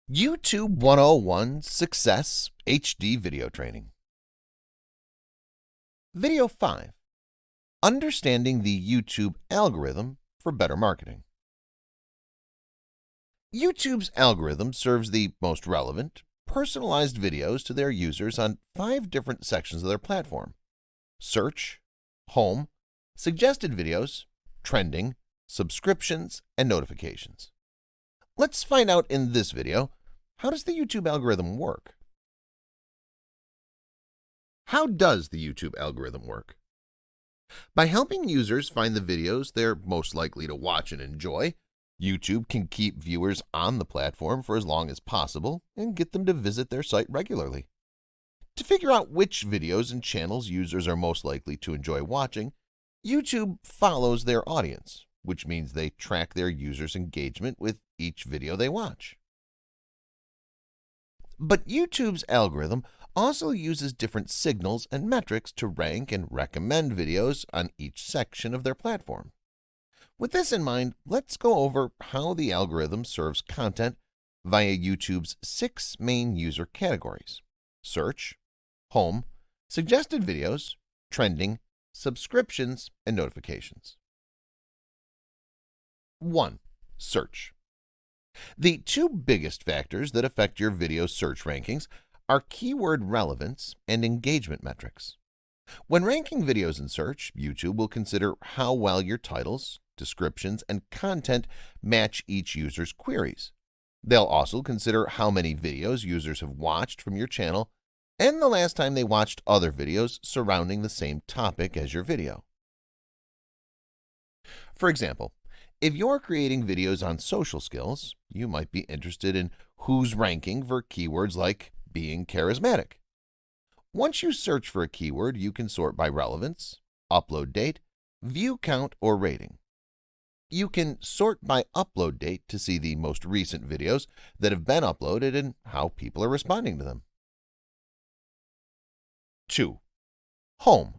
YouTube 101 Success HD Video Training. Video 5. Understanding the YouTube algorithm for better marketing. YouTube's algorithm serves the most relevant, personalized videos to their users on 5 different sections of their platform: search, home, suggested videos, trending, subscriptions, and notifications. Let's find out in this video, how does the YouTube algorithm work? How does the YouTube algorithm work? By helping users find the videos they're most likely to watch and enjoy, YouTube can keep viewers on the platform for as long as possible and get them to visit their site regularly. To figure out which videos and channels users are most likely to enjoy watching, YouTube follows their audience, which means they track their users' engagement with each video they watch. But YouTube's algorithm also uses different signals and metrics to rank and recommend videos on each section of their platform. With this in mind, let's go over how the algorithm serves content via YouTube's 6 main user categories: search, home, suggested videos, trending, subscriptions, and notifications. 1. Search. The 2 biggest factors that affect your video search rankings are keyword relevance and engagement metrics. When ranking videos in search, YouTube will consider how well your titles, descriptions, and content match each user's queries. They'll also consider how many videos users have watched from your channel and the last time they watched other videos surrounding the same topic as your video. For example, if you're creating videos on social skills, you might be interested in who's ranking for keywords like being charismatic. Once you search for a keyword, you can sort by relevance, upload date, view count, or rating. You can sort by upload date to see the most recent videos that have been uploaded and how people are responding to them. 2. Home.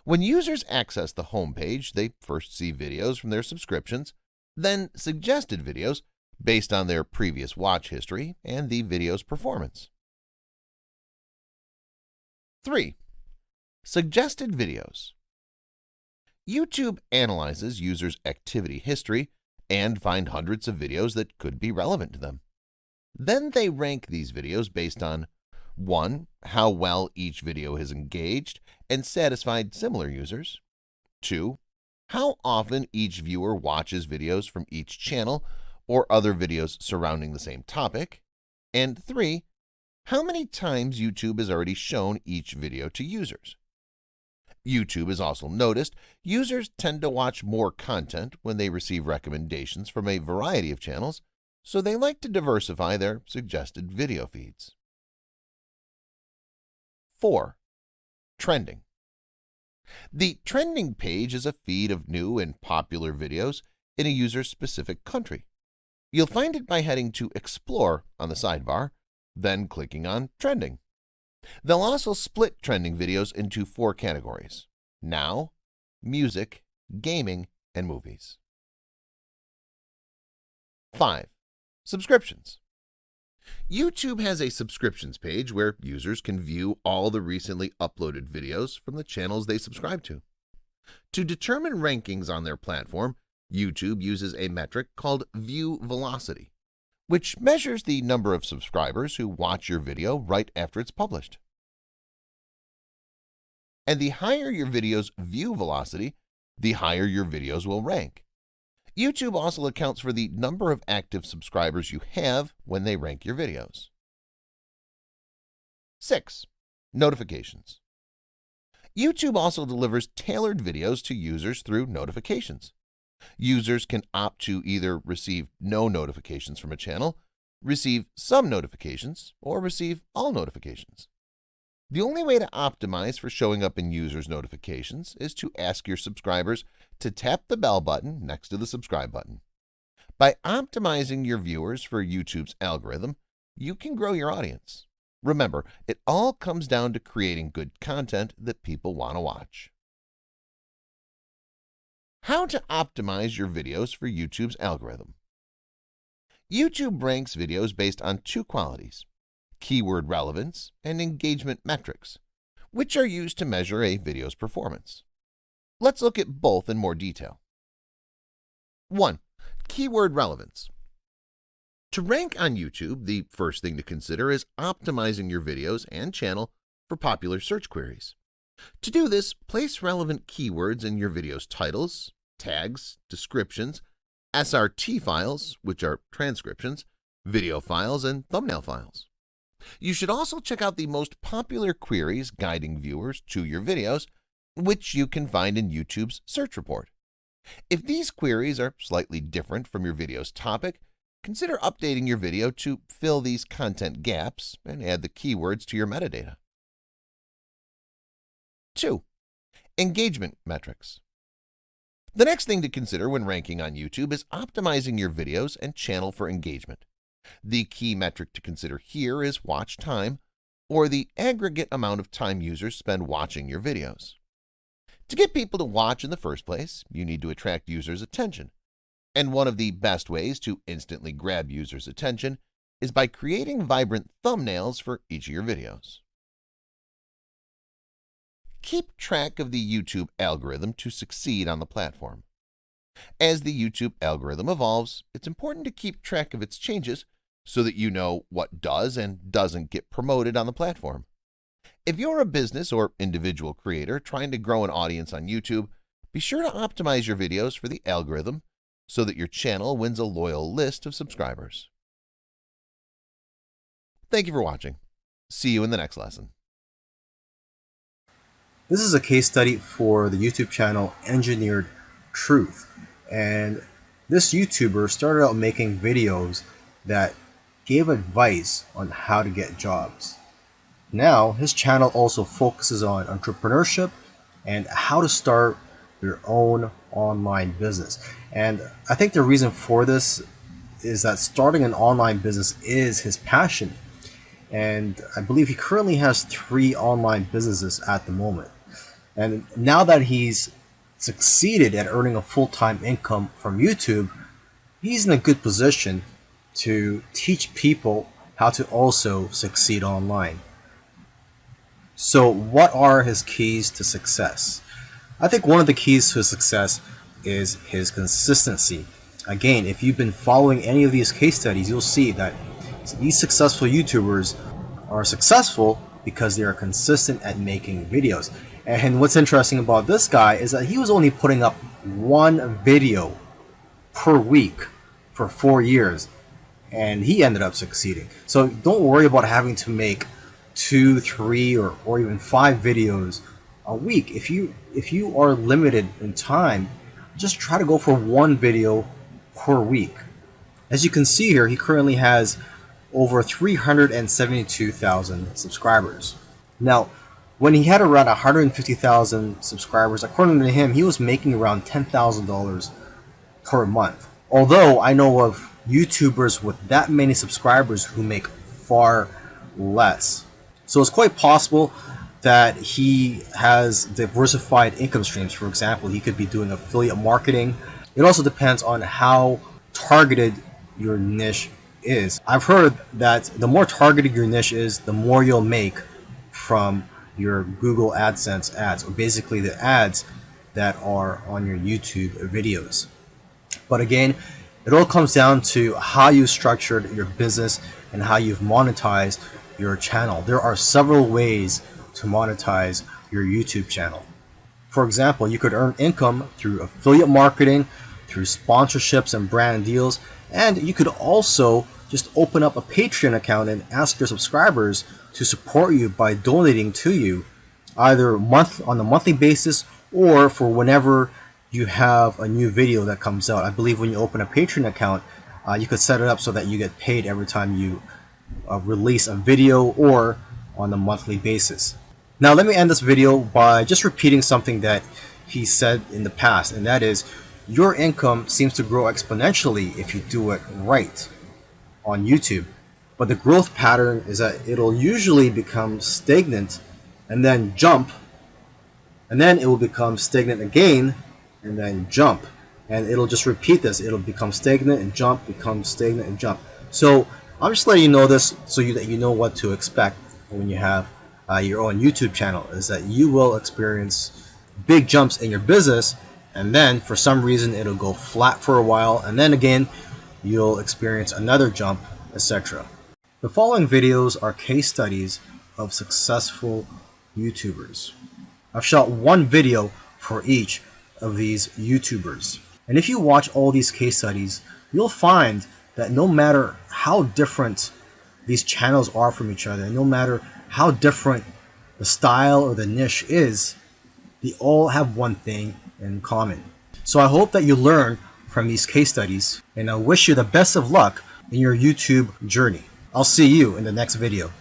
When users access the home page, they first see videos from their subscriptions, then suggested videos based on their previous watch history and the video's performance. 3. Suggested videos. YouTube analyzes users' activity history and find hundreds of videos that could be relevant to them. Then they rank these videos based on 1. How well each video has engaged and satisfied similar users. 2. How often each viewer watches videos from each channel or other videos surrounding the same topic. And 3. How many times YouTube has already shown each video to users. YouTube has also noticed users tend to watch more content when they receive recommendations from a variety of channels, so they like to diversify their suggested video feeds. 4. Trending. The trending page is a feed of new and popular videos in a user's specific country. You'll find it by heading to Explore on the sidebar, then clicking on Trending. They'll also split trending videos into 4 categories: now, music, gaming, and movies. 5. Subscriptions. YouTube has a subscriptions page where users can view all the recently uploaded videos from the channels they subscribe to. To determine rankings on their platform, YouTube uses a metric called view velocity, which measures the number of subscribers who watch your video right after it's published. And the higher your video's view velocity, the higher your videos will rank. YouTube also accounts for the number of active subscribers you have when they rank your videos. 6. Notifications. YouTube also delivers tailored videos to users through notifications. Users can opt to either receive no notifications from a channel, receive some notifications, or receive all notifications. The only way to optimize for showing up in users' notifications is to ask your subscribers to tap the bell button next to the subscribe button. By optimizing your viewers for YouTube's algorithm, you can grow your audience. Remember, it all comes down to creating good content that people want to watch. How to optimize your videos for YouTube's algorithm. YouTube ranks videos based on two qualities: keyword relevance and engagement metrics, which are used to measure a video's performance. Let's look at both in more detail. 1. Keyword relevance. To rank on YouTube, the first thing to consider is optimizing your videos and channel for popular search queries. To do this, place relevant keywords in your video's titles, tags, descriptions, SRT files, which are transcriptions, video files, and thumbnail files. You should also check out the most popular queries guiding viewers to your videos, which you can find in YouTube's search report. If these queries are slightly different from your video's topic, consider updating your video to fill these content gaps and add the keywords to your metadata. 2. Engagement metrics. The next thing to consider when ranking on YouTube is optimizing your videos and channel for engagement. The key metric to consider here is watch time, or the aggregate amount of time users spend watching your videos. To get people to watch in the first place, you need to attract users' attention. And one of the best ways to instantly grab users' attention is by creating vibrant thumbnails for each of your videos. Keep track of the YouTube algorithm to succeed on the platform. As the YouTube algorithm evolves, it's important to keep track of its changes so that you know what does and doesn't get promoted on the platform. If you're a business or individual creator trying to grow an audience on YouTube, be sure to optimize your videos for the algorithm so that your channel wins a loyal list of subscribers. Thank you for watching. See you in the next lesson. This is a case study for the YouTube channel Engineered Truth. And this YouTuber started out making videos that gave advice on how to get jobs. Now, his channel also focuses on entrepreneurship and how to start your own online business. And I think the reason for this is that starting an online business is his passion. And I believe he currently has 3 online businesses at the moment. And now that he's succeeded at earning a full-time income from YouTube, he's in a good position to teach people how to also succeed online. So what are his keys to success? I think one of the keys to success is his consistency. Again, if you've been following any of these case studies, you'll see that these successful YouTubers are successful because they are consistent at making videos. And what's interesting about this guy is that he was only putting up 1 video per week for 4 years, and he ended up succeeding. So don't worry about having to make 2, 3, or even 5 videos a week. If you are limited in time, just try to go for 1 video per week. As you can see here, he currently has over 372,000 subscribers. Now, when he had around 150,000 subscribers, according to him, he was making around $10,000 per month. Although I know of YouTubers with that many subscribers who make far less. So it's quite possible that he has diversified income streams. For example, he could be doing affiliate marketing. It also depends on how targeted your niche is. I've heard that the more targeted your niche is, the more you'll make from your Google AdSense ads, or basically the ads that are on your YouTube videos. But again, it all comes down to how you structured your business and how you've monetized your channel. There are several ways to monetize your YouTube channel. For example, you could earn income through affiliate marketing, through sponsorships and brand deals, and you could also just open up a Patreon account and ask your subscribers to support you by donating to you, either on a monthly basis or for whenever you have a new video that comes out. I believe when you open a Patreon account, you could set it up so that you get paid every time you release a video, or on a monthly basis. Now let me end this video by just repeating something that he said in the past, and that is, your income seems to grow exponentially if you do it right on YouTube. But the growth pattern is that it'll usually become stagnant and then jump, and then it will become stagnant again and then jump. and it'll just repeat this. It'll become stagnant and jump, become stagnant and jump. So I'm just letting you know this so that you know what to expect when you have your own YouTube channel, is that you will experience big jumps in your business, and then for some reason it'll go flat for a while, and then again you'll experience another jump, etc. The following videos are case studies of successful YouTubers. I've shot one video for each of these YouTubers. And if you watch all these case studies, you'll find that no matter how different these channels are from each other, no matter how different the style or the niche is, they all have one thing in common. So I hope that you learn from these case studies, and I wish you the best of luck in your YouTube journey. I'll see you in the next video.